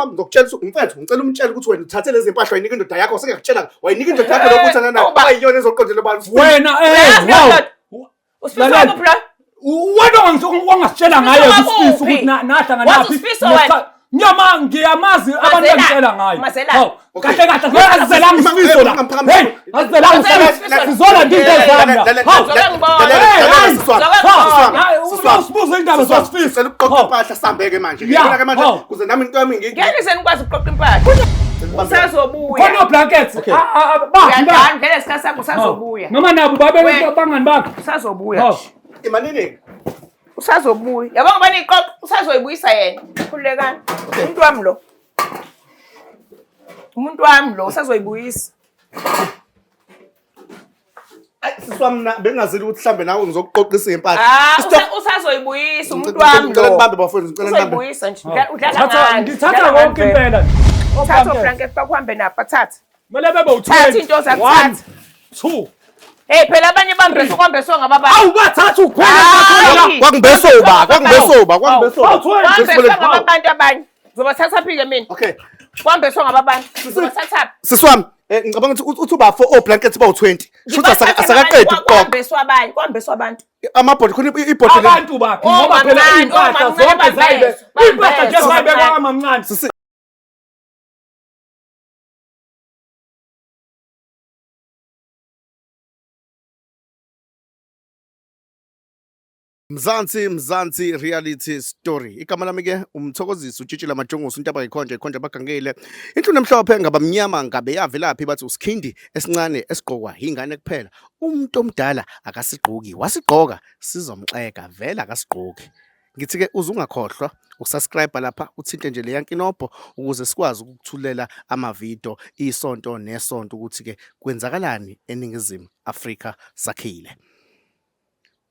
wami ngokutshela umfethu ngicela umtshele ukuthi wena uthathe lezi impahla wayinika indoda yakho sengakutshela wayinika indoda yakho lokho uthana nayo bayiyona ezoqondela abantu wena Usifisa kupla. wena wangasitshela ngayo isifiso ukuthi nahlangana naphi nyama ngiyamazi abantu angitshela ngayo kahle kahle azelanga isifiso la hey azelanga isifiso sizola into ezanda usibuza indaba zosifiso ukuqoqa impahla sambeke manje ngiyabona ke manje kuze nami into yami ngeke senikwazi ukuqoqa impahla usazobuya khona blankets uyadana ngeke isikhathi sakho usazobuya noma nabo babe bangani bakho usazobuya imanini usazobuya yabona bani iqoqa usazoyibuyisa yena khulekani umuntu wami lo usazoyibuyisa siswami bengazeli ukuthi mhlambe nawe ngizokuqoqisa impahla usazoyibuyisa umuntu wami lo ngicela nibambe bafowethu ngicela nibambe usazoyibuyisa nje udlala ngani ngithatha konke impela uthatha blanket bakuhambe napha thatha mele bebe u2 thatha into zakuthatha 2 hey phela abanye bambese kwambeswa ngababa awubathatha ukhwela kwakungesoba kwambeswa ngabantu abanye zobathatha phike mina okay kwambeswa ngabantu zobathatha siswami ngicabanga ukuthi uthi uba 4 blankets bawu20 shutha asakaqedi ukuqoqa kwambeswa abantu amabhodi khona ibhodi abantu bakhe ngoba phela impahla zonke zayibe impahla nje zayibekwa amamncane Mzansi reality story. Igama lami ke umthokozisi uTshitshila Majongosi uNtaba ikhonje bagangile. Into nemhlophe ngaba mnyama ngabe yavelaphi bathi usikhindi esincane esiqokwa ingane kuphela. Umuntu omdala akasigqoki wasigqoka sizomxeka vela akasigqoki. Ngithi ke uzungakhohlwa ukusubscribe lapha uthinte nje le yankinopho ukuze sikwazi ukuthulela amavideo isonto nesonto ukuthi ke kwenzakalani eningizimu Afrika sakhile.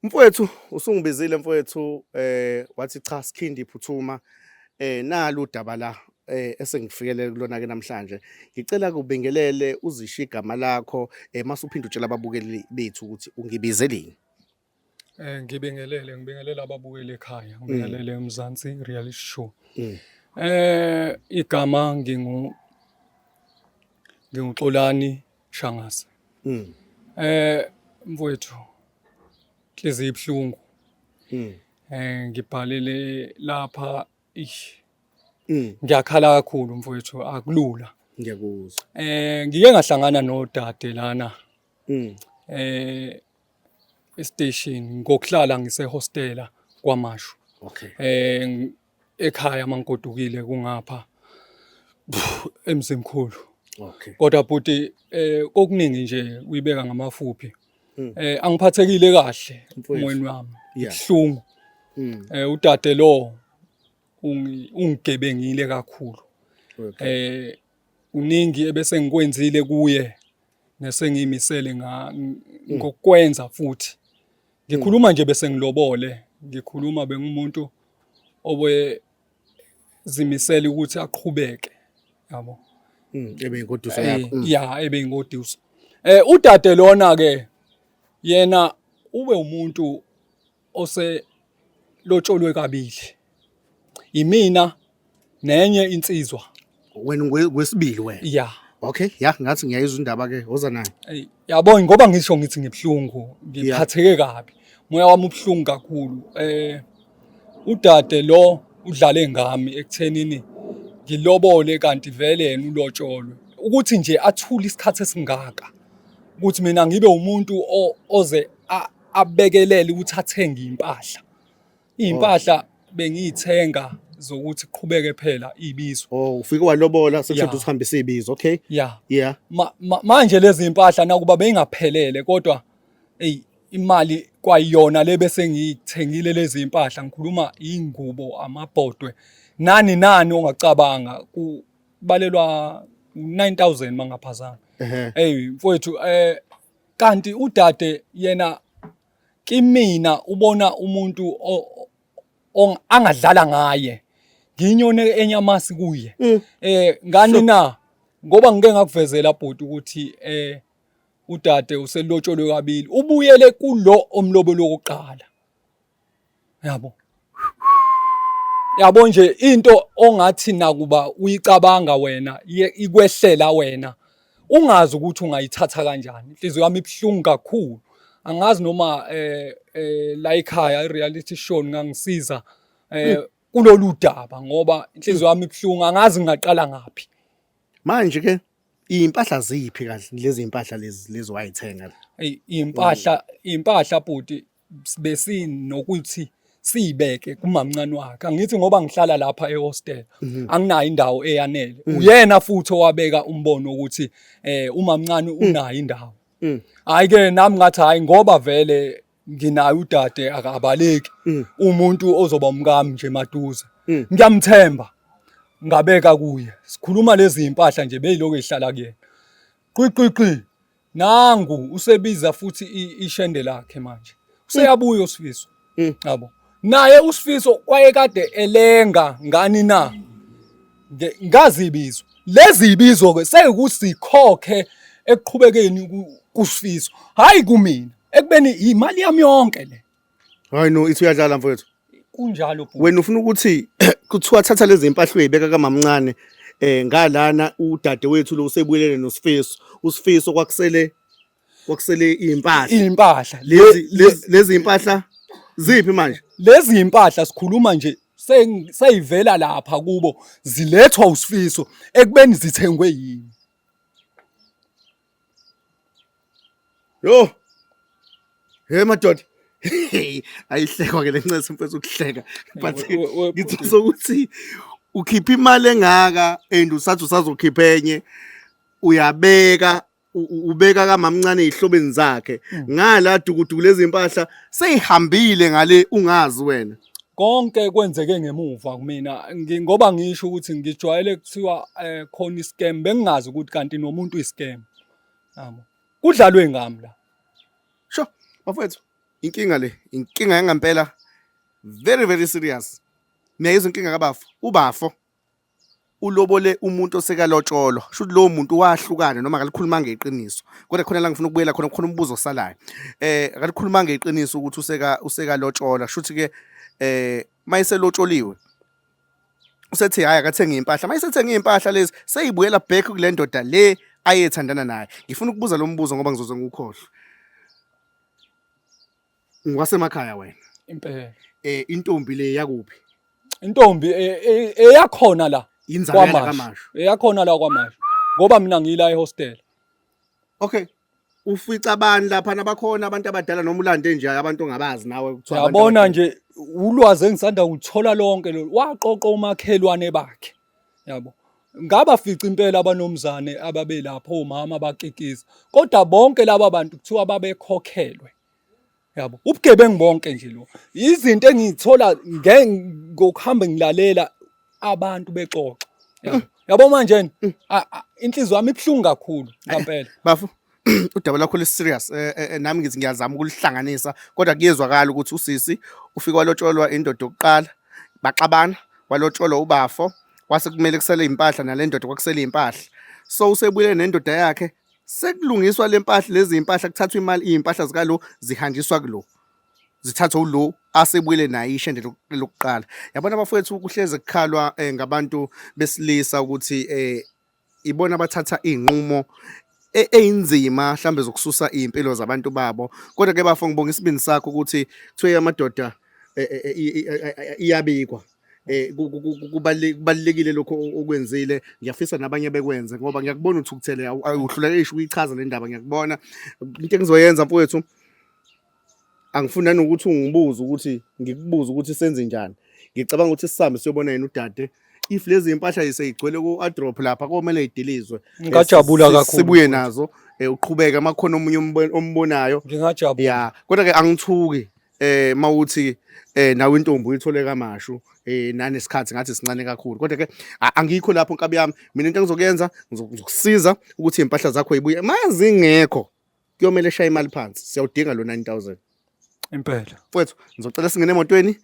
Mfowethu usungibizile mfowethu wathi cha sikhindi iphuthuma nalo udaba la esengifikele kulona ke namhlanje ngicela kubingelele uzisho igama lakho mase uphinda utshela ababukeli bethu ukuthi ungibizeleni ngibingelele ababukeli ekhaya ngibingelele Mzansi reality show igama nginguXolani Shangase mfowethu Hlezi ibhlungu ngibhalele lapha ngiyakhala kakhulu mfowethu akulula ngiyakuzwa ngike ngahlangana nodade lana station ngokuhlala ngisehostela kwaMashu okay ekhaya mangigodukile kungapha emzimkhulu okay kodwa bhuti kokuningi nje uyibeka ngamafuphi angiphathekile kahle umoyeni wami ihlungu udade lo ungigebengile kakhulu uningi ebese ngikwenzile kuye nesengimisele ngokwenza futhi ngikhuluma nje bese ngilobole ngikhuluma bengumuntu obe zimisela ukuthi aqhubeke yabo ebe ingoduso yakho ebe ingoduso udade lona ke yena ube umuntu lotsholwe kabili imina nenye insizwa wena wesibili wena okay ngathi ngiyayizwa indaba ke woza nayo yabo ngoba ngisho ngithi ngibhlungu ngiphatheke kabi moya wami ubhlungu kakhulu udade lo udlale ngami ekuthenini ngilobole kanti vele yena ulotsholwe ukuthi nje athule isikhathi esingaka ukuthi mina ngibe umuntu oze abekelele ukuthi athenge impahla bengiyithenga zokuthi qhubeke phela ibizo ufike walobola sekusho uhambisa ibizo okay manje lezi impahla nakuba bengaphelele kodwa imali kwayiyona le bese ngiyithengile lezi impahla ngikhuluma ingubo amabhodwe nani ongacabanga kubalelwa 9000 mangaphazana mfowethu kanti udade yena kimina ubona umuntu angadlala ngaye nginyone enyamasi kuye ngani na ngoba ngike ngakuvezela bhuti ukuthi udade uselotsholwe kabili ubuyele kulo omlobo lokuqala yabo Yabo nje into ongathi nakuba uyicabanga wena ikwehlela wena ungazi ukuthi ungayithatha kanjani. Inhliziyo yami ibhlungu kakhulu. Angazi noma la ekhaya i-reality show ngangisiza kulolu daba ngoba inhliziyo yami ibhlungu angazi ngingaqala ngaphi. Manje ke impahla ziphi kahle lezi impahla lezi wayithenga? Impahla bhuti besinokuthi siyibeke kumamncane wakhe. Angithi ngoba ngihlala lapha ehostel anginayo indawo eyanele. Uyena futhi owabeka umbono ukuthi umamncane unayo indawo. Hayi ke nami ngathi hayi ngoba vele nginayo udade akabaleki umuntu ozoba umkami nje maduze. Ngiyamthemba ngabeka kuye. Sikhuluma lezi impahla nje beyiloko ehlala kuyena. Qwi nangu usebiza futhi ishende lakhe manje. Useyabuya uSifiso. Yabo. Naye uSifiso kwayekade elenga ngani na? Ngazibizo. Lezi ibizo ke sekusikhokhe ekuqhubekeni kuSifiso. Hayi kumina. Ekubeni imali yami yonke le. Hayi no ithi uyadlala mfowethu. Kunjalo bhuti. Wena ufuna ukuthi kuthiwa thatha lezi impahla uyibeka kamamncane ngalana udade wethu lo usebuyelene noSifiso. uSifiso kwakusele impahla. Lezi impahla ziphi manje? Lezi impahla sikhuluma nje seyivela lapha kubo zilethwa uSifiso ekubeni zithengwe yini. Yo. Hey madoda. Ayihlekwa ke lencesi mfethu ukuhleka. But ngithi sokuthi ukhipha imali engaka and usathi usazokhipha enye uyabeka ubeka kamamncane ezihlobeni zakhe ngala dukuduku lezi impahla seyihambile ngale ungazi wena. Konke kwenzeke ngemuva kumina ngoba ngisho ukuthi ngijwayele kuthiwa khona iscam bengingazi ukuthi kanti nomuntu uyiscam. Yabo. Kudlalwe ngami la. Sho, bafethu inkinga yangempela very very serious. Niyayizwa inkinga kabafo. Ubafo ulobole umuntu osekalotsholwa. Shuthi lo muntu wahlukana noma akalikhuluma ngeqiniso. Kodwa khona la ngifuna ukubuyela khona umbuzo osalayo. Akalikhuluma ngeqiniso ukuthi usekalotsholwa. Shuthi ke mayiselotsholiwe. Usethi hayi akathenga impahla. Mayisethenga impahla lezi seyibuyela back kule ndoda le ayethandana naye. Ngifuna ukubuza lo mbuzo ngoba ngizoze ngikhohlwe. Ngwasemakhaya wena. Impela. Intombi le yakuphi? Intombi eyakhona la. Inzalo kaMashu. Eyakhona la kwaMashu. Ngoba mina ngila ehostel. Okay. Ufica abantu lapha nabakhona abantu abadala noma ulande nje abantu ongabazi nawe kuthiwa abantu. Yabona nje ulwazi engisanda ukuthola lonke lo waqoqa umakhelwane bakhe. Yabo. Ngaba fica impela abanomzane ababe lapho omama bakikiza. Kodwa bonke laba bantu kuthiwa babekhokhelwe. Yabo. Ubugebengu bonke nje lo. Izinto engizithola ngokuhamba ngilalela abantu bexoxa. Yabo manje inhliziyo yami ibhlungu kakhulu ngempela. Bafu udaba lakho le serious nami ngithi ngiyazama ukulihlanganisa kodwa kuyezwakala ukuthi usisi ufika walotsholwa indoda yokuqala baxabana walotsholwa ubafo wase kumele kusele impahla nale ndoda kwakusele impahla so usebuyele nendoda yakhe sekulungiswa lempahla lezi impahla kuthathwa imali impahla zika lo zihanjiswa kulo zithathwa ulo asebuyele naye ishende lokuqala yabona abafowethu kuhleze kukhalwa ngabantu besilisa ukuthi ibona bathatha inqumo einzima mhlambe zokususa impilo zabantu babo kodwa ke bafo ngibonga isibindi sakho ukuthi kuthiwe amadoda iyabikwa kubalekile lokho okwenzile ngiyafisa nabanye bekwenze ngoba ngiyakubona ukuthi ukuthele awuhluleke isho uyichaza le ndaba ngiyakubona into engizoyenza mfowethu angifuna nokuthi ungibuze ukuthi ngikubuze ukuthi senze njani ngicabanga ukuthi sisambe siyobona yena udade if lezi impahla yiseyigcwele ku-adrop lapha komele idilizwe ngajabula kakhulu sibuye nazo uqhubeka makhona omunye ombonayo ngingajabula ya kodwa ke angithuki mawuthi nawe intombi uyithole kaMashu nanesikhathi ngathi sincane kakhulu kodwa ke angikho lapho nkabi yami mina into engizokuyenza ngizokusiza ukuthi impahla zakho yibuye mazi ngekho kuyomela eshaya imali phansi siyawudinga lo 9000 impela mfowethu ngizocela singene emotweni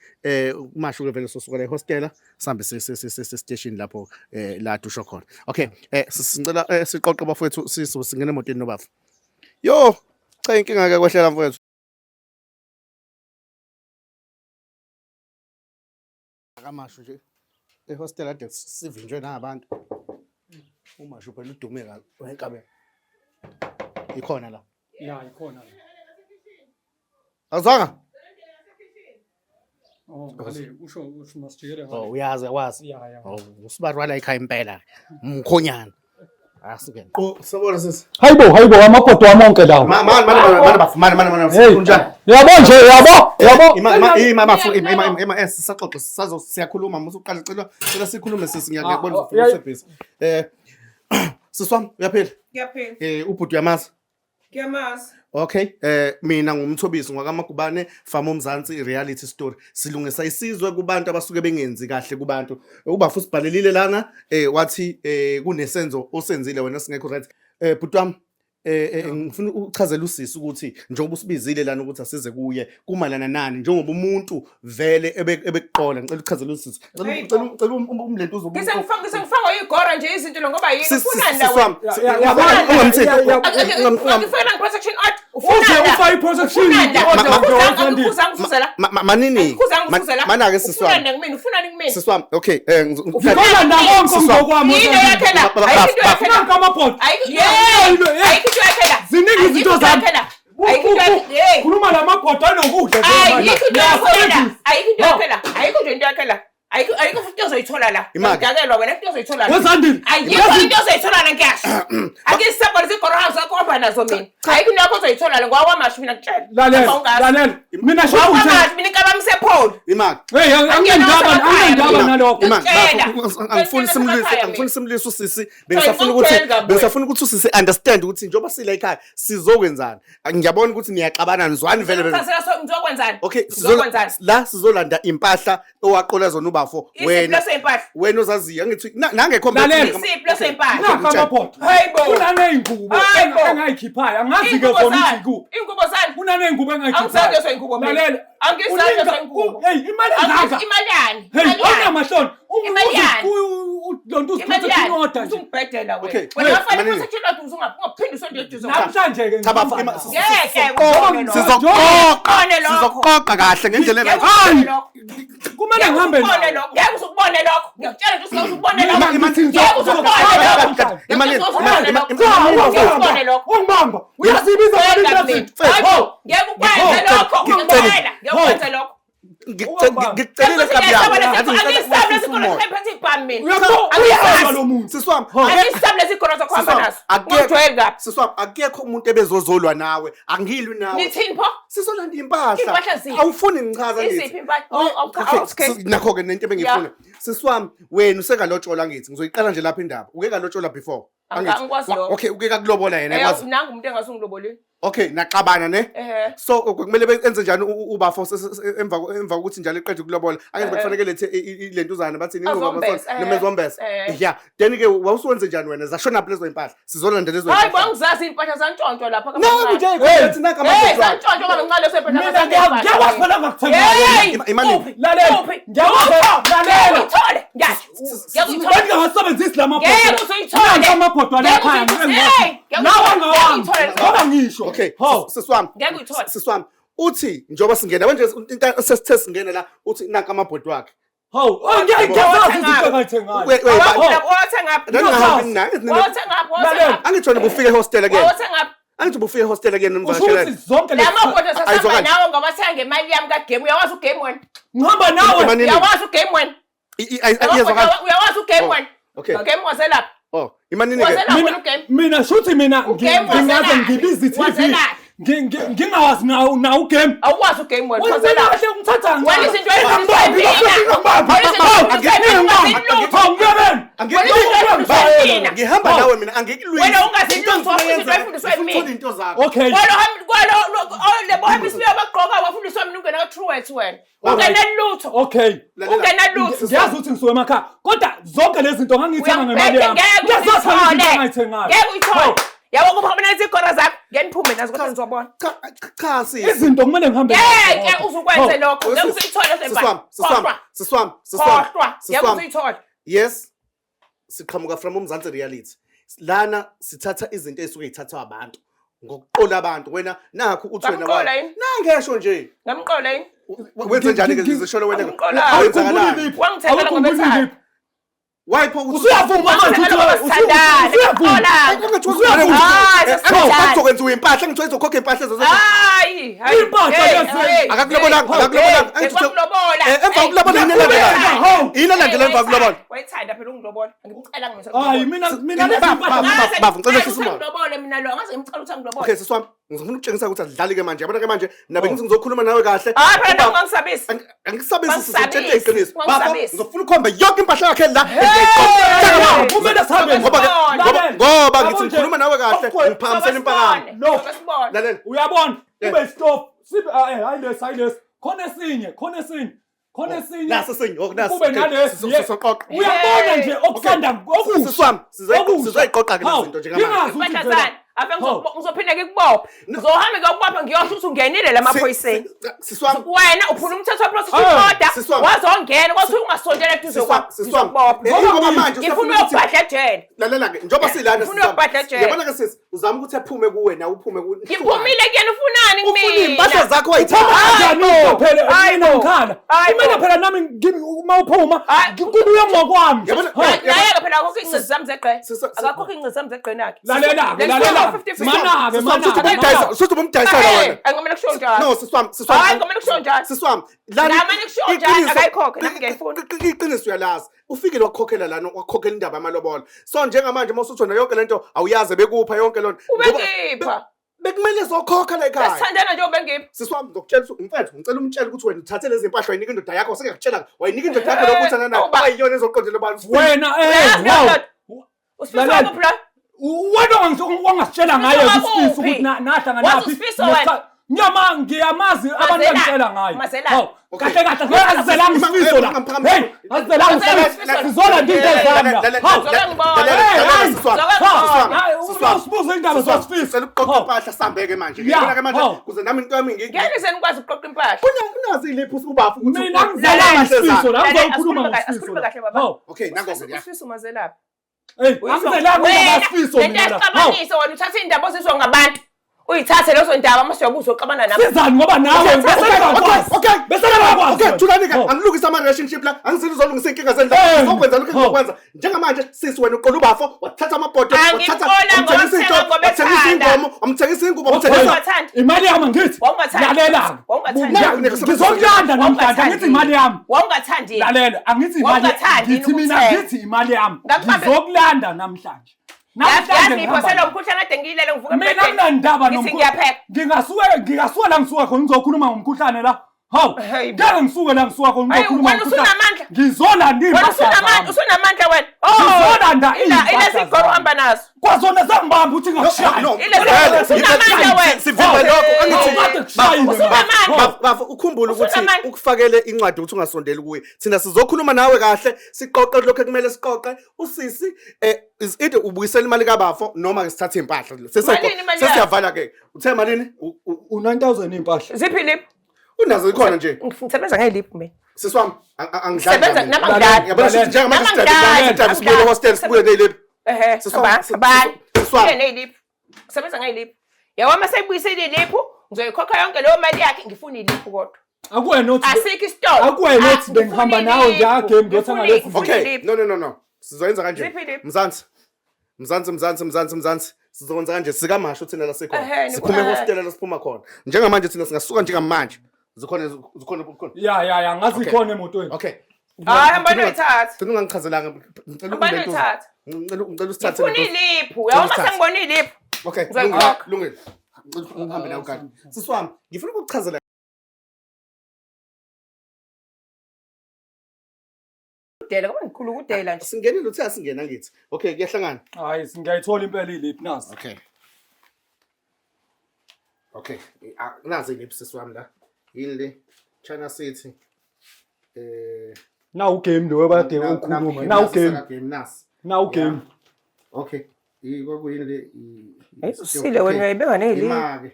uMashu ke vele sosuka la ehostela sihambe station lapho la dusho khona okay sicela siqoqe bafowethu singene emotweni nobafu yo cha inkinga ke kwehlela mfowethu akaMashu nje ehostel ade sivinjwe nabantu. Uma sho phela udume kabi wenkabe. Ikhona la. Ya ikhona. Azwanga? Oh, ngale usho masijikele ngale. Oh uyazi wazi. Ya. Oh usibarwa la ekhaya impela. Mkhonyana. Asike. Oh sabona sisi. Hayibo amabhodo wamonke lawo. Mana kunjani? Yabo nje yabo. Ima sisaxoxa siyakhuluma musuqala cela sikhulume sisi ngiyakubona usebhizi. Siswami uyaphila? Ngiyaphila. Ubhuti uyamazi? Ngiyamazi. Okay, mina ngumthobisi ngwakamagubane Fama uMzansi reality story. Silungisa isizwe kubantu abasuke bengenzi kahle kubantu. Ubafu sibhalelile lana wathi kunesenzo osenzile wena singekho right. Bhuti wami ngifuna uchazela usisi ukuthi njengoba usibizile lana ukuthi asize kuye kumalana nani njengoba umuntu vele ebekuqola ngicela uchazela usisi. Ngicela umlento uzobuza. Ngisengifaka igora nje izinto lo ngoba yini ufuna ndawo. Ngifuna protection art. Ufuna protection. Manini. Mana ke siswami. Ufuna ngimini. Siswami. Okay. Ngikhola ndawonke ngokwami. Yini yakhela. Ayikho yakhela ngamabhodo. Ayikho yakhela. Ziningi izinto zami. Khuluma lamabhodo anokudla. Ayikho into yakhela. Ayikho futhi ozoyithola la. Ngidakelwa wena futhi ozoyithola la. Wenzandini? Ayikho into ozoyithola la ngiyasho. Akisabona izigoro hazo akhomba nazo mina. Ayikho into yakho ozoyithola la ngwawamashu mina kutshela. Lalela. Mina sho ukuthi mina inkabamise Paul. Imali. Hey, angiyindaba nalokho. Angifuni simlisa usisi. Bengisafuna ukuthi usisi understand ukuthi njengoba sila ekhaya sizokwenzana. Ngiyabona ukuthi niyaxabana nizwani vele. Ngizokwenzana. Okay, sizolanda impahla owaqola zona ubafo wena ozaziyo angithi nangekho isipho sempahla nakamabhodo unaneyingubo engayikhiphayo angazi ke khona ukuthi ku ingubo zani unaneyingubo engayikhiphayo angisazi ingubo mina angisazi ingubo hey imali ngaka imalani wena mahloni lonto usiphethe inoda nje ungibhedela wena wena wafanele ukuthi uthi ungaphindi usonto eduze namhlanje ke sizoqoqa kahle ngendlela hayi kumele ngihambe ngeke uzukubone lokho ngiyakutshela nje usukubone lokho ngeke uzukubone lokho ungibamba uyasibiza ngale ngeke ukwenze lokho ngiyakwenza lokho ngikucelile kabi yakho angisabe lesikolo sephethe ibhami mina uyahamba lo muntu siswami angisabe lesikolo sokuhamba naso ungijwayele kabi siswami akekho umuntu ebezozolwa nawe angilwi nawe nithini pho sizolanda impahla awufuni ngichaza isiphi impahla nakho ke nento ebengifuna siswami wena usengalotshola ngithi ngizoyiqala nje lapha indaba uke kalotshola before angikwazi lokho okay uke kakulobola yena yakwazi nangu umuntu engasungilobole okay naxabana ne so kumele benze njani ubafo emva ukuthi njalo eqedwe kulobola angeke bekufanele lethe ilentuzana bathi nemezombesa yeah then ke wawusuwenze njani wena zashona lezo impahla sizolanda lezo hayi bangizazi impahla zantshontshwa lapha no nje ethi naka amabhodwa zantshontshwa ngancane sephetha ngiyakwazi phela ngakuthenga imali lalela lalela uthole ngiyakuthola ngingasebenzisi lamabhodwa ngeke uzoyithola amabhodwa lekhaya ngoba ngisho okay siswami ngeke uyithola siswami uthi njoba singena manje into sesithe singena la uthi naka amabhodwa wakhe hawu ngiyazazi izinto engayithengayo angithona bufike ehostel again angithi bufike ehostel again nomvakashela zonke lamabhodwa sasihamba nawe ngoba siyanga imali yami kagame uyawazi ugame wena ngihamba nawe uyawazi ugame wena uyawazi ugame wena okay game waselapha oh imanini ke mina shuthi mina ngingaze ngibiza iTV ngingawazi na ugame awukwazi ugame wena wenzela kahle ungithatha wena izinto ngihamba nawe mina angikulwisi wena ungazinto uyifundiswa yimi into zakho okay lebo habisiwe abagqoka wafundiswa mina ungena true words wena ungena lutho okay ungena lutho ngiyazi ukuthi ngisuke emakhaya kodwa zonke lezi zinto ngangithenga ngemali yami ngeke uyithole yabo kuba mina izigora zakho ngeniphume nazo kodwa ngizobona cha si izinto kumele ngihambe ngeke uzukwenze lokho ngeke usuyithole siswami yes siqhamuka from uMzansi reality lana sithatha izinto ezisuke zithathwa abantu ngokuqola abantu wena nakho uthi wena nangesho nje ngamqola yini wenze njani ke zisholo wena wangithekela ngoba wayipho usuyavuma manje uzokwenza impahla ngithiwa izokhokha impahla ezo hayi akakulobolanga emva kokulobola yini elandela emva kokulobola wayithanda phela ungilobola ngicela hayi mina baba ngicela sisimo ngilobole mina lo angaze ngicela ukuthi ngilobole okay siswami ngifuna ukutshengisa ukuthi adlali-ke manje yabona-ke manje nabe ngithi ngizokhuluma nawe kahle phela ungangisabisi angisabisi sizotshela iqiniso baba ngizofuna ukhomba yonke impahla yakhe la kumele sihambe ngoba ngithi ngikhuluma nawe kahle ngiphakamisela impakamo lalela uyabona kube stop hayi khona esinye naso senyokunasi kube nalesi sizoqoqa uyabona nje okusanda siswami sizoyiqoqa-ke le zinto njengamanje ngizophinda ngikubophe ngizohambe ngiyokubopha ngiyosho ukuthi ungenile la maphoyiseni wena uphula umthetho wa-prosecutor wazongena kwathi ungasondela eduze ngifuna uyokubhadla ejele lalela-ke njengoba silana ngifuna uyokubhadla ejele yabona-ke sisi uzama ukuthi ephume kuwe nawe uphume ngiphumile kuyena ufunani ufuna iy'mpahla zakho kumele phela nami uma uphuma kubuye ngokwami naye-ke phela akhokho iy'ncezu zami zegqe akakhokho iy'ncezu zami zegqeni yakhe lalela suthi ubumdayisela wena angomele kusho njalo no siswami hayi ngomele kusho njalo siswami ngamane kusho njalo akayikhokhe nami ngiyayifuna iqiniso uyalazi ufikile wakukhokhela lana wakukhokhela indaba yamalobolo so njengamanje uma usuthi wena yonke lento awuyazi bekupha yonke loo nto ubengipha bekumele zokhokha la ekhaya sithandana nje ubengipha siswami ngizokutshela ukuthi mfethu ngicela umtshele ukuthi wena uthathe lezi mpahla wayinika indoda yakho sengiyakutshela wayinika indoda yakho lokuthana nayo ayiyona ezoqondela abantu wena usifisa kuphi la wena wangasitshela ngayo isifiso ukuthi nahlanga nyama ngiyamazi abantu angitshela ngayo kahle azelanga isifiso la hey azelanga sizola into usibuza indaba zosifiso ukuqoqa impahla sambeke manje ngiyabona-ke manje kuze nami into yami ngeke senikwazi ukuqoqa impahla unazi iliphi ubafu ukuthi mina ngizelanga isifiso la ngizokhuluma ngosifiso okay nangoze usifiso mazelapha angizelanga ngasifiso mina la xabanise wena uthatha indaba ozizwa ngabantu uyithathe lezo ndaba mase uyabuza uxabana nami sizani ngoba nawe okay thulanike angilungisa ama-relationship la angizini uzolungisa iy'nkinga zendaba ngizokwenza lokhu engizokwenza njengamanje sisi wena uqola ubafo wathatha amabhodo wamthengisa ingubo imali yami ngithi lalela ngizokulanda namhlanje angithi imali yami wawungathandi lalela angithi imali ngithi mina ngithi imali yami ngizokulanda namhlanje ngiyaziphoselwa umkhuhlane kade ngiyilele ngivuka mina kunandaba ngiyapheka ngingasuka la ngisuka khona ngizokhuluma ngomkhuhlane la hawu ngeke ngisuke la ngisuka khona ngizokhuluma ngomkhuhlane ngizolanda impahla usunamandla wena ngizolanda ile sigoro uhamba nazo kwazona zangibamba ukuthi ngakushaya sivimbe lokho ukhumbule ukuthi ukufakele incwadi ukuthi ungasondeli kuye thina sizokhuluma nawe kahle siqoqe lokho ekumele siqoqe usisi is it ubuyisela imali kabafo noma ke sithathe impahla sesiyavala-ke uthe malini u-9,000 impahla ziphi liphi unazo ikhona nje ngisebenza ngeliphi mina siswami sebenza namangidala yabona sithi njengamanje sibuye hostel sibuye neyiliphi neyiliphi sebenza ngeyiliphi yabo uma seyibuyisele iliphi ngizoyikhokha yonke leyo mali yakhe ngifuna iliphi kodwa asikho isitolo akuwenothi bengihamba nawe ngiyagame ngiyothenga lezi okay no sizoyenza kanje mzansi sizokwenza kanje sikamasho thina la sekhona siphume hostel la siphuma khona njengamanje thina singasuka njengamanje zikhona ya ngazi ikhona emotweni okay hayi hamba noyithatha ungangichazelanga ngicela usithathe ufuna iliphu yawoma sengibona iliphu okay lungile ngihambe nawe kanti siswami ngifuna ukukuchazela dela ngoba ngikhulu ukudela nje singenile uthi asingena ngithi okay kuyahlangana hayi singayithola impela iliphi nazi okay nazi iliphi siswami la yini China City na ugame lo ebade ukhuluma na ugame okay ikokuyini le usile wena uyayibeka nelimi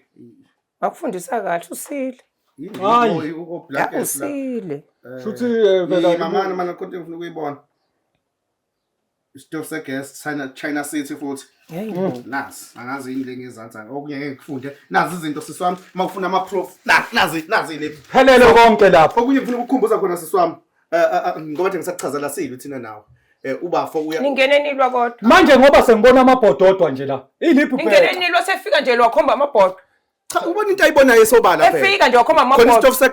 akufundisa kahle usile hayi usile futhi vela mama konke ngifuna ukuyibona isitofu segas China City futhi nasi angazi yini ngezansi okunye ngeke ngifunde nazi izinto siswami mawufuna ama-proof nazi iliphi phelele konke lapho okunye ngifuna ukukhumbuza khona siswami ngoba nje ngisakuchazela silo thina nawe ubafo uya ningene nilwa kodwa manje ngoba sengibona amabhododwa nje la iliphi ningene nilwa sefika nje wakhomba amabhodwe cha ubona into ayibonayo esobala phela efika nje wakhomba amabhodwe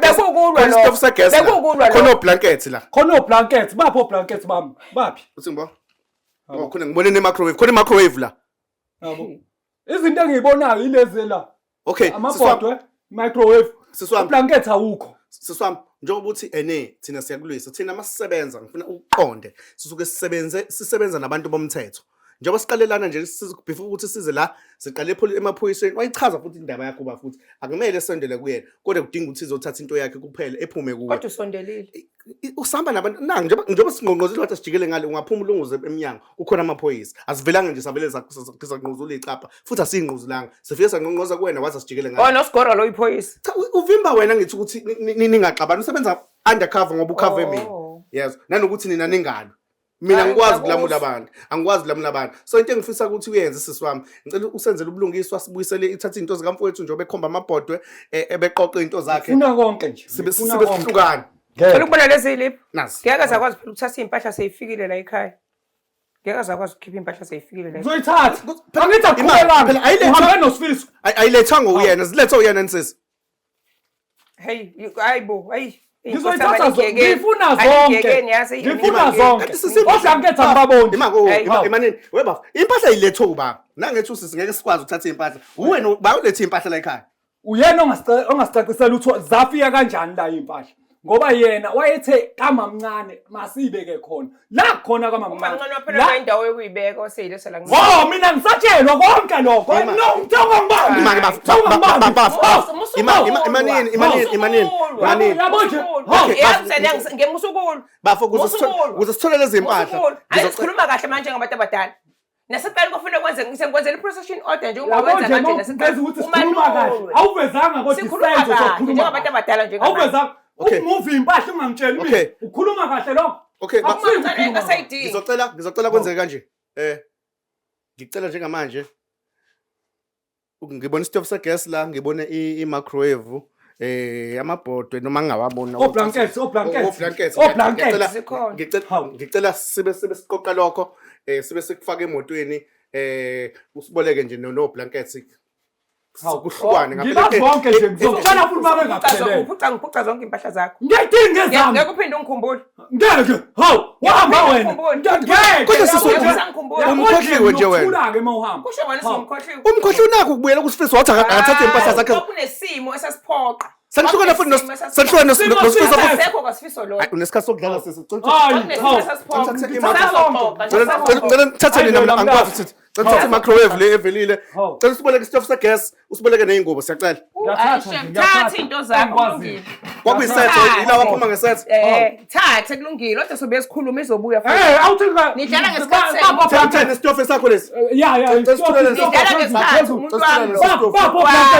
bekukulwa lo khona blankets la khona blankets bapho blankets bami baphi uthimbo khona ngibone ne microwave khona microwave la yabo izinto engiyibonayo ilezi la okay amabhodwe microwave siswami blankets awukho siswami njengoba uthi thina siyakulwisa thina masisebenza ngifuna uqonde sisuke sisebenza nabantu bomthetho njengoba siqalelana nje before ukuthi size la siqale emaphoyiseni wayichaza futhi indaba yakho ba futhi akumele esondele kuyena kodwa kudinga ukuthi izothatha into yakhe kuphela ephume kuwe kodwa usondelile usihamba nabantu njengoba singqongqozile wathi sijikele ngale ungaphuma ulunguze eminyango kukhona amaphoyisa asivelanga nje savele saqhuzula iqapha futhi asingquzulanga sifike sangqongqoza kuwena wathi asijikele ngale nosigora lo iphoyisa cha uvimba wena ngithi ukuthi ningaxabana usebenza undercover ngoba ukhave mina yes nanokuthi nina ningalo mina ngikwazi ukulamula abantu angikwazi ukulamula abantu so into engifisa ukuthi uyenze sisiwami ngicela usenzele ubulungiswa sibuyisele ithatha into zikamfowethu njengoba ekhomba amabhodwe ebeqoqa into zakhe funa konke nje sibe sihlukana phela ukubona lezi lip nasi ngeke zakwazi phela ukuthatha impahla seyifikile la ekhaya ngeke zakwazi ukukhipha impahla seyifikile la uzoyithatha angithi akuqhubekanga phela uhambe noSifiso ayilethanga uyena zilethe uyena nsisi hey ayibo hey ngizoyithatha ngifuna zonke oblankets angibaboni imanini webafu impahla iletho ubaba nangethu singeke sikwazi ukuthatha impahla uwena bayulethe impahla la ekhaya uyena ongasicacisela ukuthi zafika kanjani la impahla ngoba yena wayethe kamamncane masibeke khona la khona kamamncane la indawo yokuyibeka oseyilesa la mina ngisatshelwa konke lokho no ngithonga imanini yabo nje ngemusukulu bafo kuze sithole lezi impahla sikhuluma kahle manje ngabantu abadala nasicela kufuna kwenze ngisenkwenzela i-procession order nje uma wenza kanje nasicela ukuthi sikhuluma kahle awuvezanga kodwa isenzo sokukhuluma njengabantu abadala nje awuvezanga umuvi impahla ungangitsheli mina ukhuluma kahle lokho okay ngasayidingi ngizocela kwenzeke kanje ngicela njengamanje ngibona istove segas la ngibone i-microwave amabhodwe noma ngingawabona oblankets ngicela sibe siqoqa lokho sibe sikufaka emotweni usiboleke nje no blankets kuhlukwane ngaphela bonke nje ngizocela futhi babe ngaphelele ngiphuca zonke impahla zakho ngiyidinga ezami ngeke uphinde ungikhumbule ngeke hawu wahamba wena ngeke kodwa sisukuma umkhohliwe nje wena uthula-ke uma uhamba kusho wena somkhohliwe umkhohliwe unakho ukubuyela kuSifiso wathi akathathe impahla zakhe kunesimo esasiphoqa Sanhlukana futhi sanhlukana noSifiso asekho kaSifiso lo unesikhathi sokudlala sesicela ngicela ngithathe nina angikwazi ukuthi ngithathe i-microwave le evelile ngicela usiboleke istove segas usiboleke neyingubo siyacela thatha into zakho kwakuyisetho ila waphuma ngesetho thathe kulungile kodwa sobe sikhuluma izobuya futhi awuthi nidlala ngesikhathi thatha nesitove sakho lesi nidlala ngesikhathi umuntu wami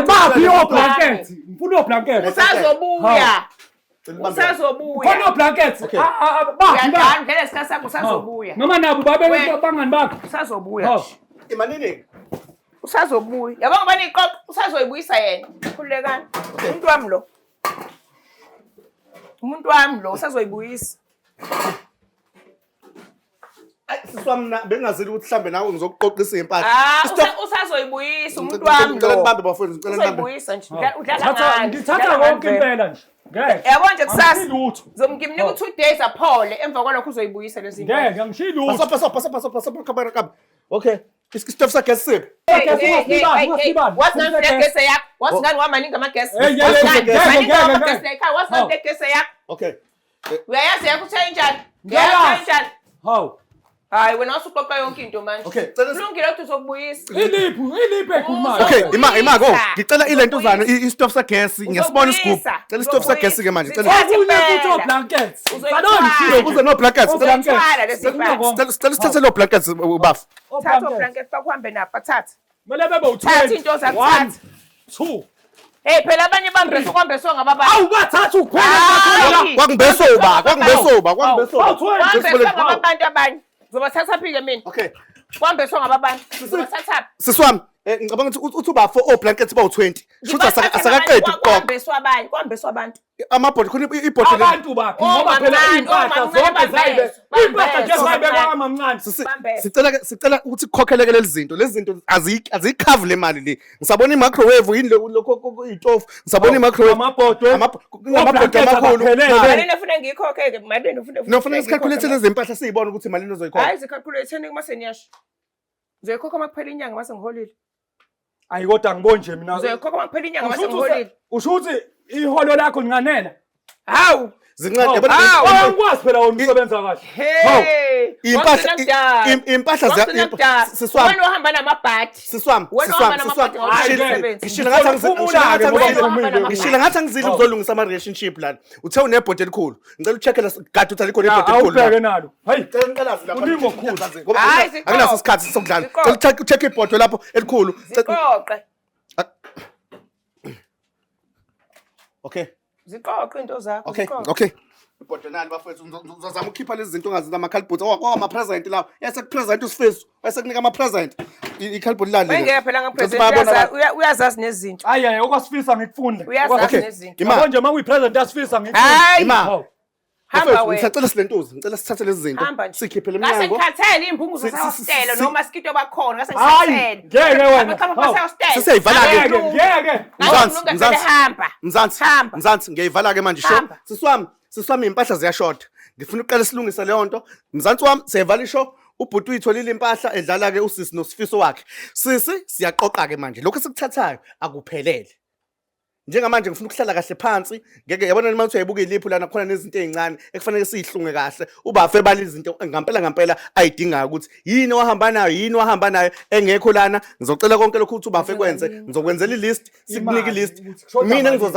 baphi oblankets ngifuna oblankets usazobuya khona oblankets uyadlala ngeke isikhathi sakho usazobuya noma nabo babe bangani bakho usazobuya imanini usazobuya yabona bani iqoqo usazoyibuyisa yena khululekani umuntu wami lo usazoyibuyisa siswami bengazili ukuthi mhlambe nawe ngizokuqoqisa impahla usazoyibuyisa umuntu wami lo ngibambe bafowethu ngicela usazoyibuyisa nje udlala ngani ngithatha konke impela nje ngeke yabo nje kusasa ngimnika u2 days aphole emva kwalokho uzoyibuyisa lezi ngeke ngishilo ukuthi pasa khabara kabi okay istove sakhe siphi what's name legese yakho what's ngani wamaningi amagesi what's name legese yakho okay uyayazi yakho change njani how hayi wena usuqoqa yonke into manje okay kulungile ukuthi uzokubuyisa iliphi ekhulumayo okay imako ngicela ilento zana istove segas ngiyasibona isigubhu cela istove segas ke manje cela futhi blankets uze no blankets cela sithathe lo blankets ubafu thatha blankets bakuhambe napha thatha mele bebe u20 thatha into zakuthatha 2 hey phela abanye bambese kwambeswa ngababani awubathatha ukhona kwangibesova ngabantu abanye zobathatha phike mina okay kwambeswa ngababantu zobathatha siswami ngicabanga ukuthi uthi uba 4 blankets bawu20 shutha asakaqedi ukuqoqa kwambeswa abantu amabhodi khona ibhodi abantu baphi ngoba phela impahla zonke zayibe impahla nje zayibekwa amamncane sicela ukuthi kukhokheleke lezi zinto azikhavi le mali le ngisabona i-microwave yini lokho itofu ngisabona i-microwave amabhodi amakhulu malini ufuna ngiyikhokhe malini nofuna isikhalkulate lezi impahla siyibona ukuthi malini ozoyikhokha hayi zikhalkulate uma seniyasho uzoyikhokha uma kuphela inyanga mase ngiholile ayi kodwa angiboni nje mina uzoyikhokha uma kuphela inyanga mase ngiholile usho ukuthi iholo lakho linganela hawu zincane angikwazi phela wona usebenza kahle impahla siswami wena uhamba namabhadi siswami ngishila ngathi angizile ukuzolungisa ama-relationship lana uthe unebhodi elikhulu ngicela ucheckela gadi uthi alikho nebhodi elikhulu awubheke nalo hayi cela ngiqalazi lapha uningi okukhulu akunaso isikhathi sokudlala cela ucheck ibhodi lapho elikhulu ziqoqe okay ziqoqe into zakho okay ibhodonali bafethu uzozama ukukhipha lezi zinto ongazina amakhalibhuti ama-present lawo yasekupresent usifiso wayesekunika ama-present ikhalibhuti lali wengeke phela ngapresent uyazazi nezinto hayi okwasifisa ngikufunda uyazazi nezinto yabo nje uma kuyipresent yasifisa ngikufunda hamba wena ngicela silentuzi ngicela sithathe lezi zinto sikhiphe le ngase mnyango ngikhathele imbunguzo sawustelo noma skito bakhona ngase ngikhathele ngeke wena sesiyayivala-ke ngeke mzansi ngiyayivala-ke manje sho siswami iy'mpahla ziyashoda ngifuna uqale silungisa leyo nto mzansi wami siyayivala isho ubhuti uyitholile impahla edlala-ke usisi nosifiso wakhe sisi siyaqoqa-ke manje lokhu esikuthathayo akuphelele njengamanje ngifuna ukuhlala kahle phansi ngeke yabona noma uthi uyayibuka iliphu lana khona nezinto ey'ncane ekufanele siyihlunge kahle ubafe bala izinto ngampela ayidingayo ukuthi yini wahamba nayo engekho lana ngizocela konke lokhu ukuthi ubafe kwenze ngizokwenzela ilist sikunike ilist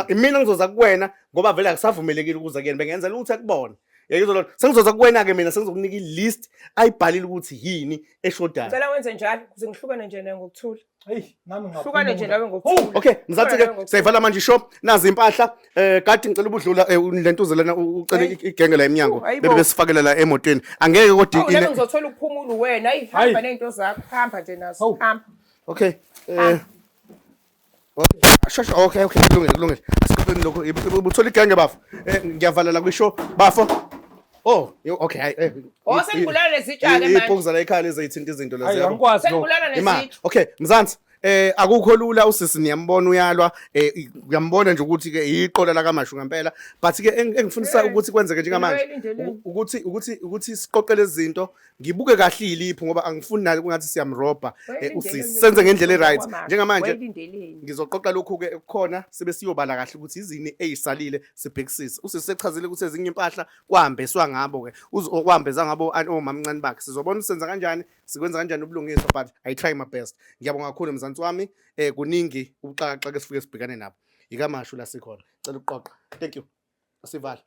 mina ngizoza kuwena ngoba vele akusavumelekile ukuza kuyena bengenzela ukuthi akubona yekizolona sengizoza kuwena-ke mina sengizokunika ilist ayibhalile ukuthi yini eshodayo cela wenze njalo ukuze ngihlukane nje naye ngokuthula heyi nami hlukane nje nawe ngokuthula okay mzansi-ke siyayivala manje isho nazi impahla kade ngicela ubudlula lentuze lana ucele igenge la emnyango bebe besifakela la emotweni angeke kodwa nami ngizothola ukuphumula wena hamba ney'nto zakho hamba nje nazo hamba okay okay kulungile asikhuleni lokho ubuthola igenge bafo ngiyavala la kwisho bafo okay hayi sengibulala nezitsha-ke manje iphukuza la ekhaya lezi ayithinta izinto lezi angikwazi sengibulala nezitsha okay mzansi akukho lula usisi niyambona uyalwa uyambona nje ukuthi-ke iqola lakamashu ngempela but-ke engifundisa ukuthi kwenzeke njengamanje ukuthi siqoqe lezi zinto ngibuke kahle iliphu ngoba angifuni nalo kungathi siyamrobha usisi senze ngendlela e-right njengamanje ngizoqoqa lokhu-ke kukhona sibe siyobala kahle ukuthi izini ey'salile sibhekisise usisi sechazile ukuthi ezinye impahla kwahambeswa ngabo-ke kwahambeza ngabo omamncane bakhe sizobona senza kanjani sikwenza kanjani ubulungiswa but I try my best ngiyabonga kakhulu mzansi wami kuningi ubuxakaxaka esifike sibhekane nabo ikamashu la sikhona cela ukuqoqa thank you asivala